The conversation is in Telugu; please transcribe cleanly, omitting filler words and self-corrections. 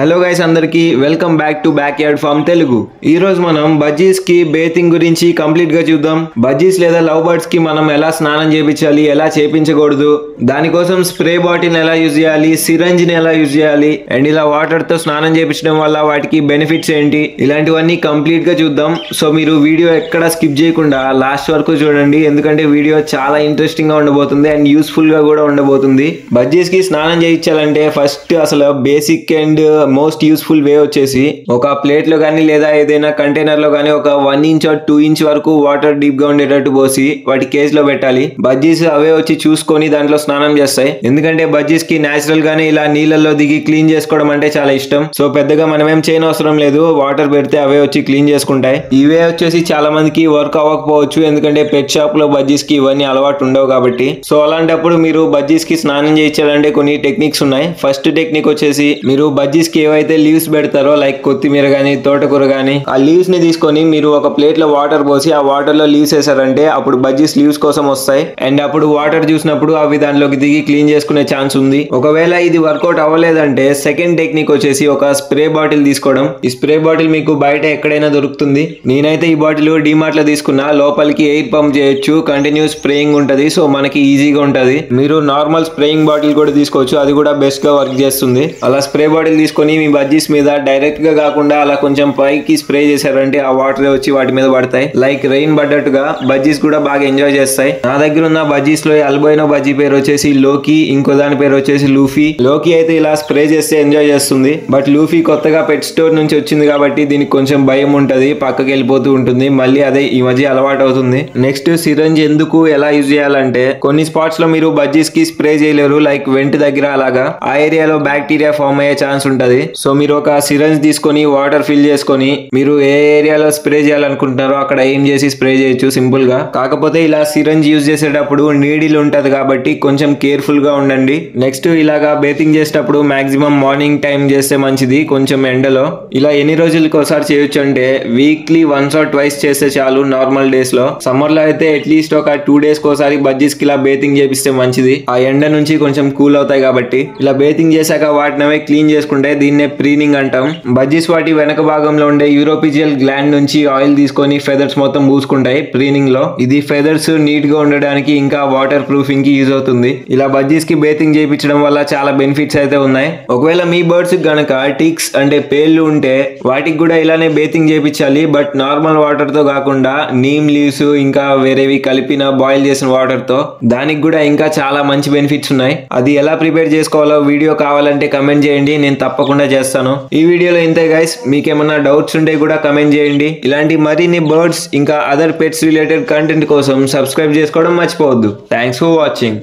హలో గైస్ అందరికి welcome back to backyard farm Telugu. ఈ రోజు మనం బజ్జీస్ కి బేతింగ్ గురించి కంప్లీట్ గా చూద్దాం. బజ్జీస్ లేదా లవ్ బర్డ్స్ కి మనం ఎలా స్నానం చేయించాలి, ఎలా చేయించకూడదు, దానికోసం స్ప్రే బాటిల్ ఎలా యూజ్ చేయాలి, సిరంజ్ ని ఎలా యూజ్ చేయాలి, అండ్ ఇలా వాటర్ తో స్నానం చేయించడం వల్ల వాటికి బెనిఫిట్స్ ఏంటి, ఇలాంటివన్నీ కంప్లీట్ గా చూద్దాం. సో మీరు వీడియో ఎక్కడ స్కిప్ చేయకుండా లాస్ట్ వరకు చూడండి, ఎందుకంటే వీడియో చాలా ఇంట్రెస్టింగ్ గా ఉండబోతుంది అండ్ యూస్ఫుల్ గా కూడా ఉండబోతుంది. బజ్జీస్ కి స్నానం చేయించాలంటే ఫస్ట్ అసలు బేసిక్ అండ్ మోస్ట్ యూస్ఫుల్ వే వచ్చేసి ఒక ప్లేట్ లో గానీ లేదా ఏదైనా కంటైనర్ లో గానీ ఒక 1 ఇంచ్ ఆర్ 2 ఇంచ్ వరకు వాటర్ డీప్ గా ఉండేటట్టు పోసి వాటి కేజ్ లో పెట్టాలి. బజ్జీస్ అవే వచ్చి చూసుకొని దాంట్లో స్నానం చేస్తాయి. ఎందుకంటే బజ్జీస్ కి నేచురల్ గానీ ఇలా నీళ్ళల్లో దిగి క్లీన్ చేసుకోవడం అంటే చాలా ఇష్టం. సో పెద్దగా మనమేం చేయని అవసరం లేదు, వాటర్ పెడితే అవే వచ్చి క్లీన్ చేసుకుంటాయి. ఇవే వచ్చేసి చాలా మందికి వర్క్ అవ్వకపోవచ్చు, ఎందుకంటే పెట్ షాప్ లో బజ్జీస్ కి ఇవన్నీ అలవాటు ఉండవు కాబట్టి. సో అలాంటప్పుడు మీరు బజ్జీస్ కి స్నానం చేయించాలంటే కొన్ని టెక్నిక్స్ ఉన్నాయి. ఫస్ట్ టెక్నిక్ వచ్చేసి మీరు బజ్జీస్ కి ఏవైతే లీవ్స్ పెడతారో లైక్ కొత్తిమీర గానీ తోటకూర గానీ ఆ లీవ్స్ ని తీసుకొని మీరు ఒక ప్లేట్ లో వాటర్ పోసి ఆ వాటర్ లో లీవ్స్ వేసారంటే అప్పుడు బజ్జీస్ లీవ్స్ కోసం వస్తాయి అండ్ అప్పుడు వాటర్ చూసినప్పుడు అవి దాంట్లోకి దిగి క్లీన్ చేసుకునే ఛాన్స్ ఉంది. ఒకవేళ ఇది వర్కౌట్ అవ్వలేదంటే సెకండ్ టెక్నిక్ వచ్చేసి ఒక స్ప్రే బాటిల్ తీసుకోవడం. ఈ స్ప్రే బాటిల్ మీకు బయట ఎక్కడైనా దొరుకుతుంది. నేనైతే ఈ బాటిల్ డిమార్ట్ లో తీసుకున్నా. లోపలికి ఎయిర్ పంప్ చేయొచ్చు, కంటిన్యూస్ స్ప్రేయింగ్ ఉంటది, సో మనకి ఈజీగా ఉంటది. మీరు నార్మల్ స్ప్రేయింగ్ బాటిల్ కూడా తీసుకోవచ్చు, అది కూడా బెస్ట్ గా వర్క్ చేస్తుంది. అలా స్ప్రే బాటిల్ తీసుకొని మీ బజ్జీస్ మీద డైరెక్ట్ గా కాకుండా అలా కొంచెం పైకి స్ప్రే చేశారంటే ఆ వాటర్ వచ్చి వాటి మీద పడతాయి. లైక్ రెయిన్ పడ్డట్టుగా బజ్జీస్ కూడా బాగా ఎంజాయ్ చేస్తాయి. నా దగ్గర ఉన్న బజ్జీస్ లో అల్బైనో బజ్జీ పేరు వచ్చేసి లోకి, ఇంకో దాని పేరు వచ్చేసి లూఫీ. లోకి అయితే ఇలా స్ప్రే చేస్తే ఎంజాయ్ చేస్తుంది, బట్ లూఫీ కొత్తగా పెట్ స్టోర్ నుంచి వచ్చింది కాబట్టి దీనికి కొంచెం భయం ఉంటది, పక్కకి వెళ్ళిపోతూ ఉంటుంది. మళ్ళీ అదే ఈ మధ్య అలవాటు అవుతుంది. నెక్స్ట్ సిరంజ్ ఎందుకు ఎలా యూజ్ చేయాలంటే కొన్ని స్పాట్స్ లో మీరు బజ్జీస్ కి స్ప్రే చేయలేరు, లైక్ వెంట్ దగ్గర అలాగా ఆ ఏరియాలో బ్యాక్టీరియా ఫామ్ అయ్యే ఛాన్స్ ఉంటది. సో మీరు ఒక సిరంజ్ తీసుకొని వాటర్ ఫిల్ చేసుకొని మీరు ఏ ఏరియాలో స్ప్రే చేయాలనుకుంటున్నారో అక్కడ ఏం చేసి స్ప్రే చేయొచ్చు సింపుల్ గా. కాకపోతే ఇలా సిరంజ్ యూజ్ చేసేటప్పుడు నీడిల్ ఉంటది కాబట్టి కొంచెం కేర్ఫుల్ గా ఉండండి. నెక్స్ట్ ఇలాగా బేతింగ్ చేసేటప్పుడు మాక్సిమం మార్నింగ్ టైం చేస్తే మంచిది, కొంచెం ఎండలో. ఇలా ఎన్ని రోజులకి ఒకసారి చేయొచ్చు అంటే వీక్లీ వన్స్ ఆర్ ట్వైస్ చేస్తే చాలు నార్మల్ డేస్ లో. సమ్మర్ లో అయితే అట్లీస్ట్ ఒక 2 డేస్ కోసారి బజ్జీస్ కి ఇలా బేతింగ్ చేపిస్తే మంచిది. ఆ ఎండ నుంచి కొంచెం కూల్ అవుతాయి కాబట్టి. ఇలా బేతింగ్ చేశాక వాటినవే క్లీన్ చేసుకుంటే దీన్నే ప్రీనింగ్ అంటాం. బజ్జీస్ వాటి వెనక భాగంలో ఉండే యూరోపిజియల్ గ్లాండ్ నుంచి ఆయిల్ తీసుకొని ఫెదర్స్ మొత్తం పూసుకుంటాయి ప్రీనింగ్ లో. ఇది ఫెదర్స్ నీట్ గా ఉండడానికి ఇంకా వాటర్ ప్రూఫింగ్ కి యూజ్ అవుతుంది. ఇలా బజ్జీస్ కి బేతింగ్ చేయించడం వల్ల చాలా బెనిఫిట్స్ అయితే ఉన్నాయి. ఒకవేళ మీ బర్డ్స్ గనక టిక్స్ అంటే పేర్లు ఉంటే వాటికి కూడా ఇలానే బేతింగ్ చేయించాలి, బట్ నార్మల్ వాటర్ తో కాకుండా నీమ్ లీవ్స్ ఇంకా వేరేవి కలిపిన బాయిల్ చేసిన వాటర్ తో. దానికి కూడా ఇంకా చాలా మంచి బెనిఫిట్స్ ఉన్నాయి. అది ఎలా ప్రిపేర్ చేసుకోవాలో వీడియో కావాలంటే కమెంట్ చేయండి, నేను తప్పకుండా చేస్తాను. ఈ వీడియోలో ఇంతే గైస్, మీకేమన్నా డౌట్స్ ఉంటే కూడా కమెంట్ చేయండి. ఇలాంటి మరిన్ని బర్డ్స్ ఇంకా అదర్ పెట్స్ రిలేటెడ్ కంటెంట్ కోసం సబ్స్క్రైబ్ చేసుకోవడం మర్చిపోవద్దు. Thanks for watching.